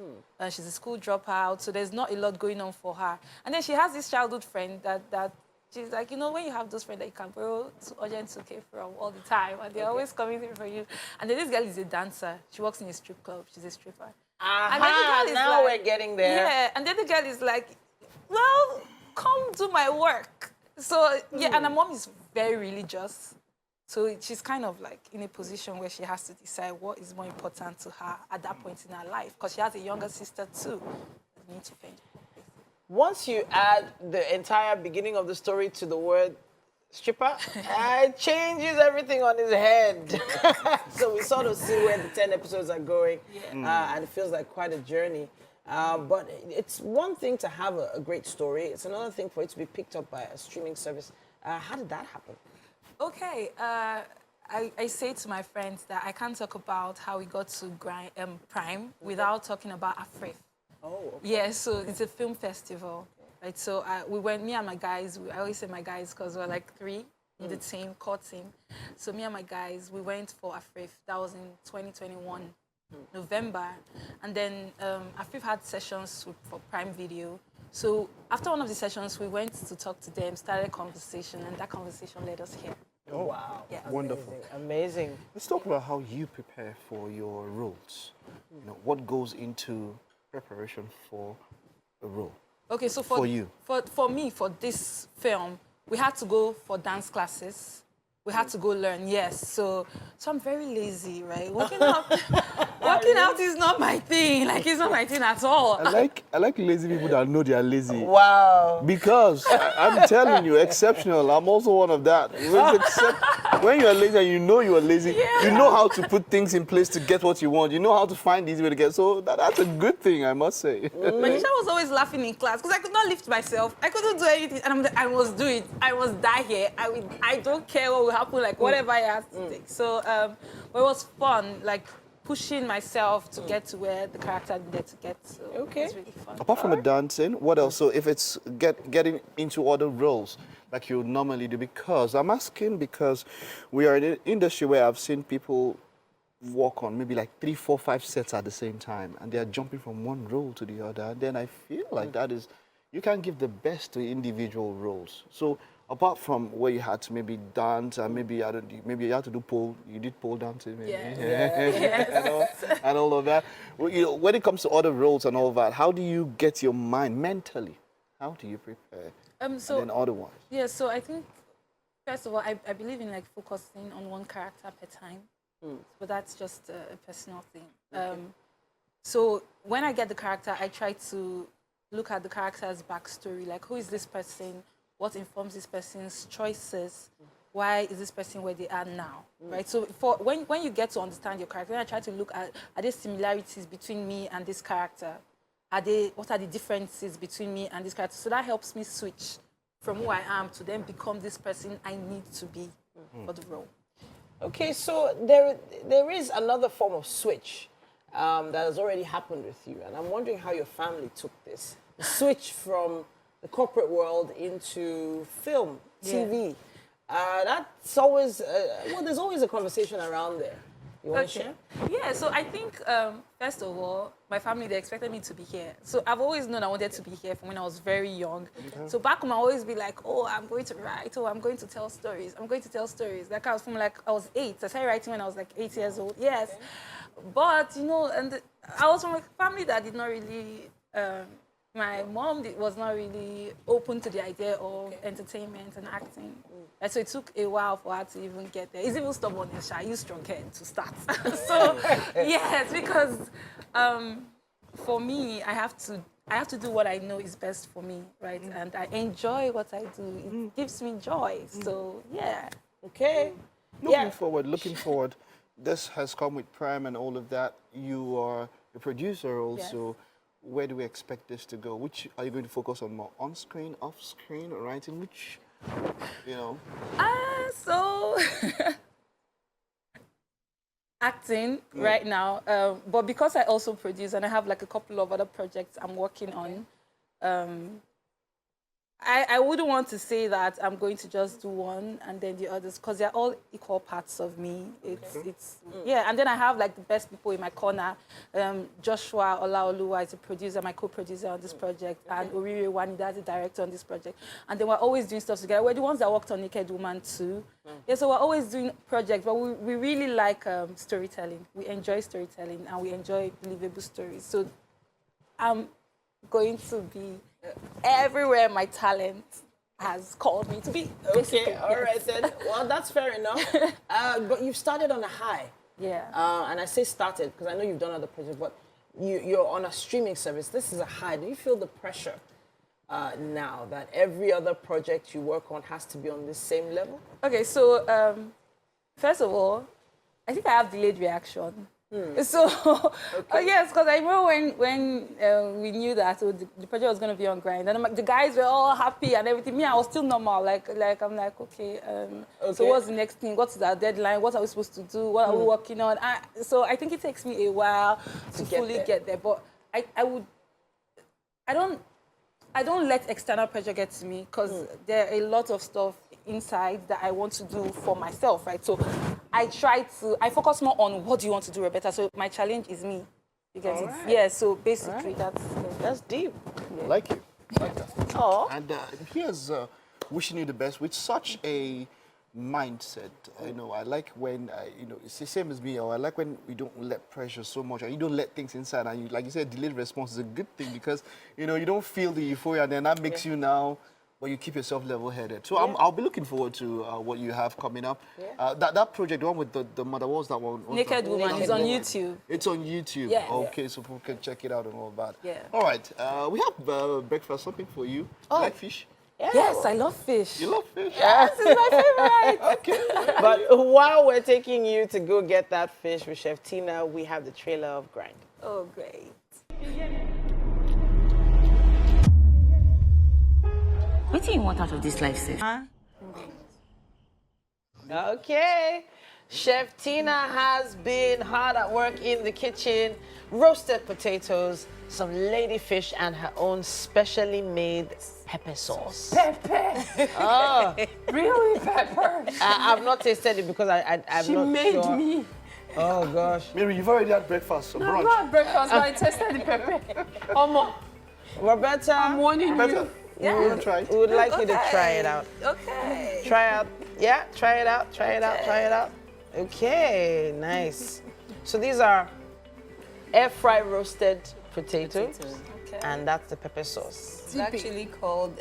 She's a school dropout, so there's not a lot going on for her. And then she has this childhood friend that she's like, you know, when you have those friends that you can borrow urgent 2K from all the time, and they're always coming through for you. And then this girl is a dancer. She works in a strip club. She's a stripper. And then the girl is now like, we're getting there. Yeah, and then the girl is like, well, come do my work. So, yeah, and her mom is very religious. So she's kind of like in a position where she has to decide what is more important to her at that point in her life, because she has a younger sister too. They need to fend. Once you add the entire beginning of the story to the word stripper, it changes everything on his head. So we sort of see where the 10 episodes are going, and it feels like quite a journey. But it's one thing to have a great story. It's another thing for it to be picked up by a streaming service. How did that happen? Okay, I say to my friends that I can't talk about how we got to Prime without talking about Afrif. Oh, okay. Yeah, so it's a film festival, right? So we went, me and my guys, I always say my guys because we're like 3 in the team, core team. So me and my guys, we went for Afrif. That was in 2021, November. And then Afrif had sessions for Prime Video. So after one of the sessions, we went to talk to them, started a conversation, and that conversation led us here. Oh, wow. Yeah. Wonderful. Amazing. Let's talk about how you prepare for your roles. You know, what goes into preparation for a role? Okay, so for you, for me, for this film, we had to go for dance classes. We had to go learn, yes. So I'm very lazy, right? Working out is not my thing. Like, it's not my thing at all. I like lazy people that know they are lazy. Wow. Because I'm telling you, exceptional. I'm also one of that. When you're lazy and you know you are lazy, you know how to put things in place to get what you want. You know how to find the easy way to get. So that's a good thing, I must say. Manisha was always laughing in class because I could not lift myself. I couldn't do anything. And I'm like, I must do it. I must die here. I don't care what will happen, like whatever I have to take. So but it was fun, like pushing myself to get to where the character needed to get. So it was really fun. Apart from the dancing, what else? So if it's getting into other roles like you normally do, because I'm asking because we are in an industry where I've seen people work on maybe like 3, 4, 5 sets at the same time, and they are jumping from one role to the other. And then I feel like that is, you can't give the best to individual roles. So apart from where you had to maybe dance and maybe you had to do pole, you did pole dancing, maybe. And all of that. Well, you know, when it comes to other roles and all that, how do you get your mind mentally? How do you prepare? And then otherwise. Yeah, so I think first of all, I believe in like focusing on one character per time. But that's just a personal thing. So when I get the character, I try to look at the character's backstory, like who is this person, what informs this person's choices, why is this person where they are now, right? So when you get to understand your character, then I try to look at, are there similarities between me and this character? What are the differences between me and this character? So that helps me switch from who I am to then become this person I need to be for the role. Okay, so there is another form of switch that has already happened with you, and I'm wondering how your family took this. The switch from the corporate world into film, TV. That's always, there's always a conversation around there. You want to share? Yeah, so I think, first of all, my family, they expected me to be here. So I've always known I wanted to be here from when I was very young. So back home, I always be like, oh, I'm going to write, oh, I'm going to tell stories. I'm going to tell stories. Like I was from I was 8. I started writing when I was like 8 years old. Yes. Okay. But, you know, and I was from a family that did not really, my mom was not really open to the idea of entertainment and acting. And so it took a while for her to even get there. It's even stubbornness. I used strong head to start. So yes, because for me, I have to do what I know is best for me, right? And I enjoy what I do. It gives me joy. So yeah. Okay. Looking forward. This has come with Prime and all of that. You are a producer also. Yes. Where do we expect this to go? Which are you going to focus on more? On screen, off screen, or writing? Which, you know? So acting right now. But because I also produce and I have like a couple of other projects I'm working on, I wouldn't want to say that I'm going to just do one and then the others, because they're all equal parts of me. Yeah, and then I have like the best people in my corner. Joshua Olaoluwa is a producer, my co-producer on this project, and Orire Wani, that's the director on this project. And then we're always doing stuff together. We're the ones that worked on Naked Woman too. Yeah, so we're always doing projects, but we really like storytelling. We enjoy storytelling and we enjoy believable stories. So I'm going to be everywhere my talent has called me to be. Okay, all right then. Well, that's fair enough. But you've started on a high. Yeah. And I say started because I know you've done other projects, but you're on a streaming service. This is a high. Do you feel the pressure now that every other project you work on has to be on the same level? Okay, so first of all, I think I have delayed reaction. So, yes, because I remember when we knew that the project was going to be on Grind, and the guys were all happy and everything. Me, I was still normal. I'm like, okay, so what's the next thing? What's our deadline? What are we supposed to do? What are we working on? So I think it takes me a while to fully get there. But I don't let external pressure get to me, because there are a lot of stuff inside that I want to do for myself, right? So I focus more on what do you want to do, Roberta. So my challenge is me. You get it? Yeah, so basically that's deep. Yeah. I like that. Oh. And here's wishing you the best with such a mindset. You know, I like when, it's the same as me. I like when we don't let pressure so much and you don't let things inside. And you, like you said, delayed response is a good thing because, you don't feel the euphoria, and then that makes you now, but you keep yourself level-headed. So I'll be looking forward to what you have coming up. Yeah. That project, the one with the mother, what was that one? Naked Woman is on YouTube. It's on YouTube. Yeah. Okay, so people can check it out and all that. Yeah. All right, we have breakfast, something for you. Oh. Like fish? Yeah. Yes, I love fish. You love fish? Yes, it's my favorite. Okay. But while we're taking you to go get that fish with Chef Tina, we have the trailer of Grind. Oh, great. What do you want out of this life, Sif? Okay. Chef Tina has been hard at work in the kitchen. Roasted potatoes, some ladyfish, and her own specially made pepper sauce. Pepper. Oh. Really pepper? I've not tasted it because I'm not sure. She made me. Oh, gosh. Mary, you've already had breakfast, so No, brunch. I've not had breakfast, but I tasted the pepper. Roberta. I'm warning you. Yeah. You want to try it? We would like you to try it out. Okay. Try out. Yeah, try it out. Try it out. Try it out. Okay, nice. So these are air fry roasted potatoes. Okay. And that's the pepper sauce. It's actually called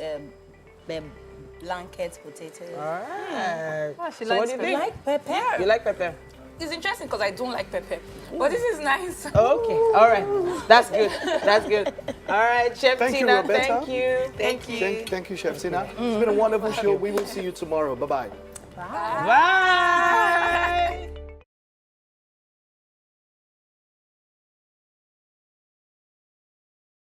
blanket potato. All right. Oh, she so likes what do you think? Like pepper? You like pepper? It's interesting because I don't like pepper, but this is nice. Okay, all right. That's good. That's good. All right, Chef Thank Tina, you, Roberta. thank you. Thank you. Thank you, Chef Tina. It's been a wonderful show. We will see you tomorrow. Bye-bye. Bye.